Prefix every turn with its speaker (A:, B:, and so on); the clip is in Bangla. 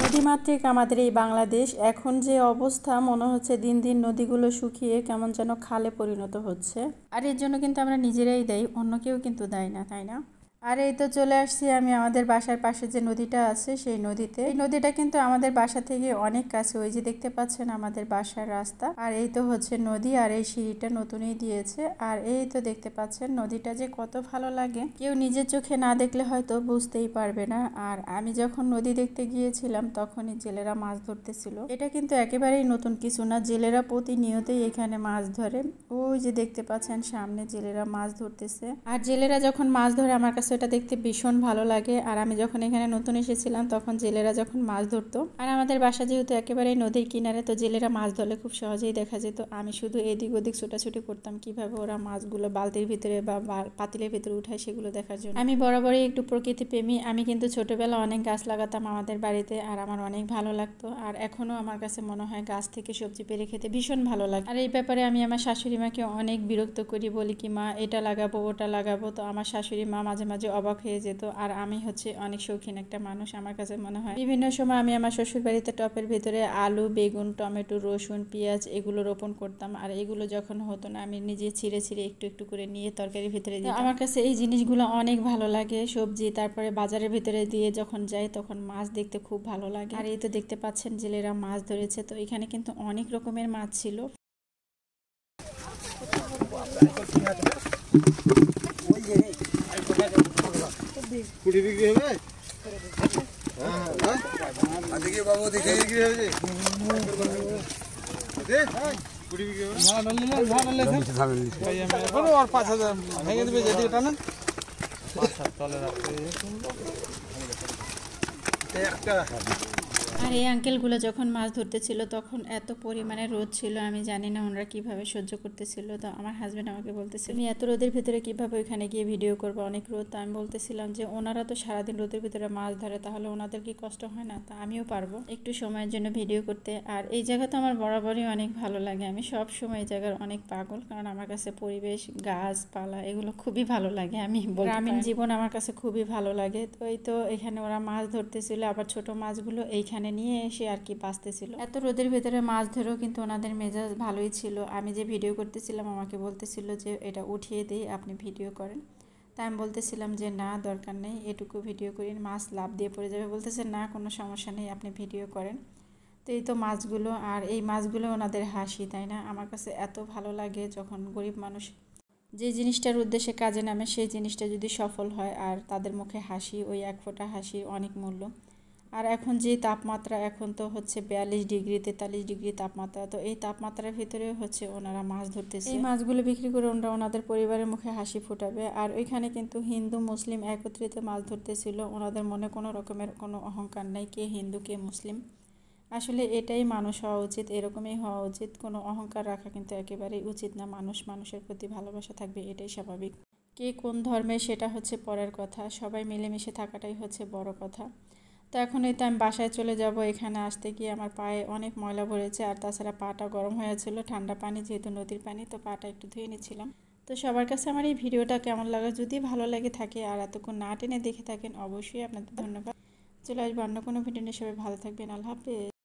A: নদীমাতৃক আমাদের এই বাংলাদেশ এখন যে অবস্থা মনে হচ্ছে দিন দিন নদীগুলো শুকিয়ে কেমন যেন খালে পরিণত হচ্ছে। আর এর জন্য কিন্তু আমরা নিজেরাই দায়ী, অন্য কেউ কিন্তু দায়ী না, তাই না? আর এই তো চলে আসছি আমি আমাদের বাসার পাশে যে নদীটা আছে সেই নদীতে। এই নদীটা কিন্তু আমাদের বাসা থেকে অনেক কাছে, ওই যে দেখতে পাচ্ছেন আমাদের বাসার রাস্তা, আর এই তো হচ্ছে নদী। আর এই সিঁড়িটা নতুনই দিয়েছে। আর এই তো দেখতে পাচ্ছেন নদীটা যে কত ভালো লাগে, কেউ নিজের চোখে না দেখলে হয়তো বুঝতেই পারবে না। আর আমি যখন নদী দেখতে গিয়েছিলাম তখনই জেলেরা মাছ ধরতেছিল। এটা কিন্তু একেবারেই নতুন কিছু না, জেলেরা প্রতিনিয়তই এখানে মাছ ধরে। ওই যে দেখতে পাচ্ছেন সামনে জেলেরা মাছ ধরতেছে। আর জেলেরা যখন মাছ ধরে আমার কাছে এটা দেখতে ভীষণ ভালো লাগে। আর আমি যখন এখানে নতুন এসেছিলাম তখন জেলেরা যখন মাছ ধরতো, আর আমাদের বাসা যেহেতু একেবারে নদীর কিনারে, তো জেলেরা মাছ ধরলে খুব সহজেই দেখা যেত। আমি শুধু এদিক ওদিক ছোটাছুটি করতাম কিভাবে ওরা মাছগুলো বালতির ভিতরে বা পাতিলের ভিতরে উঠায় সেগুলো দেখার জন্য। আমি বরাবরই একটু প্রকৃতি প্রেমী। আমি কিন্তু ছোটবেলা অনেক গাছ লাগাতাম আমাদের বাড়িতে, আর আমার অনেক ভালো লাগতো। আর এখনো আমার কাছে মনে হয় গাছ থেকে সবজি পেড়ে খেতে ভীষণ ভালো লাগে। আর এই ব্যাপারে আমি আমার শাশুড়ি মাকে অনেক বিরক্ত করি, বলি কি মা এটা লাগাবো ওটা লাগাবো, তো আমার শাশুড়ি মা মাঝে মাঝে অবাক হয়ে যেত। আর আমি হচ্ছে অনেক শৌখিন একটা মানুষ, আমার কাছে মনে হয় বিভিন্ন সময় আমি আমার শ্বশুর বাড়িতে টপের ভিতরে আলু, বেগুন, টমেটো, রসুন, পেঁয়াজ এগুলো রোপণ করতাম। আর এগুলো যখন হতো না আমি নিজে ছিঁড়ে ছিঁড়ে একটু একটু করে নিয়ে তরকারির ভিতরে দিতাম। আমার কাছে এই জিনিসগুলো অনেক ভালো লাগে। সবজি তারপরে বাজারের ভিতরে দিয়ে যখন যাই তখন মাছ দেখতে খুব ভালো লাগে। আর এই তো দেখতে পাচ্ছেন জেলেরা মাছ ধরেছে, তো এখানে কিন্তু অনেক রকমের মাছ ছিল।
B: কুড়ি বিক্রি হবে? দেখি বাবু দেখে বিক্রি হয়েছে। কুড়ি বিক্রি হবে? আর 5,000 ভেঙে দেবে যেদিকে টানেন।
A: আর এই আঙ্কেলগুলো যখন মাছ ধরতেছিল তখন এত পরিমাণে রোদ ছিল, আমি জানি না ওনারা কিভাবে সহ্য করতেছিল। তো আমার হাজব্যান্ড আমাকে বলতেছিল তুমি এত রোদের ভিতরে কিভাবে ওইখানে গিয়ে ভিডিও করবো, অনেক রোদ। তো আমি বলতেছিলাম যে ওনারা তো সারাদিন রোদের ভিতরে মাছ ধরে, তাহলে ওনাদের কি কষ্ট হয় না? তা আমিও পারবো একটু সময়ের জন্য ভিডিও করতে। আর এই জায়গা তো আমার বরাবরই অনেক ভালো লাগে, আমি সব সময় এই জায়গার অনেক পাগল, কারণ আমার কাছে পরিবেশ, গাছপালা এগুলো খুবই ভালো লাগে। আমি গ্রামীণ জীবন আমার কাছে খুবই ভালো লাগে। তো এই তো এখানে ওরা মাছ ধরতেছিল, আবার ছোট মাছগুলো এইখানে নিয়ে এসে আর কি বাঁচতেছিল। এত রোদের ভেতরে মাছ ধরেও কিন্তু ওনাদের মেজাজ ভালোই ছিল। আমি যে ভিডিও করতেছিলাম আমাকে বলতেছিল যে এটা উঠিয়ে দিই, আপনি ভিডিও করেন। তাই আমি বলতেছিলাম যে না দরকার নেই, এটুকু ভিডিও করি, মাছ লাফ দিয়ে পড়ে যাবে। বলতেছে না কোনো সমস্যা নেই, আপনি ভিডিও করেন। তো এই তো মাছগুলো, আর এই মাছগুলো ওনাদের হাসি, তাই না? আমার কাছে এত ভালো লাগে যখন গরিব মানুষ যে জিনিসটার উদ্দেশ্যে কাজে নামে সেই জিনিসটা যদি সফল হয়, আর তাদের মুখে হাসি, ওই এক ফোঁটা হাসির অনেক মূল্য। আর এখন যে তাপমাত্রা, এখন তো হচ্ছে 42 ডিগ্রি 43 ডিগ্রি তাপমাত্রা, তো এই তাপমাত্রার ভিতরে হচ্ছে ওনারা মাছ ধরতেছে। এই মাছগুলো বিক্রি করে ওনারা ওনাদের পরিবারের মুখে হাসি ফোটাবে। আর ওইখানে কিন্তু হিন্দু মুসলিম একত্রিত মাছ ধরতেছিল, ওনাদের মনে কোনো রকমের কোনো অহংকার নেই কে হিন্দু কে মুসলিম। আসলে এটাই মানুষ হওয়া উচিত, এরকমই হওয়া উচিত, কোনো অহংকার রাখা কিন্তু একেবারেই উচিত না। মানুষ মানুষের প্রতি ভালোবাসা থাকবে, এটাই স্বাভাবিক। কে কোন ধর্মে সেটা হচ্ছে পরের কথা, সবাই মিলেমিশে থাকাটাই হচ্ছে বড় কথা। তো এখন এই তো আমি বাসায় চলে যাব। এখানে আসতে গিয়ে আমার পায়ে অনেক ময়লা ভরেছে, আর তাছাড়া পাটা গরম হয়েছিল, ঠান্ডা পানি যেহেতু নদীর পানি, তো পাটা একটু ধুয়ে নিচ্ছিলাম। তো সবার কাছে আমার এই ভিডিওটা কেমন লাগে, যদি ভালো লেগে থাকে আর এতক্ষণ না টেনে দেখে থাকেন, অবশ্যই আপনাদের ধন্যবাদ। চলে আসবো অন্য কোনো ভিডিও নিয়ে, সবাই ভালো থাকবেন, আল্লাহ হাফেজ।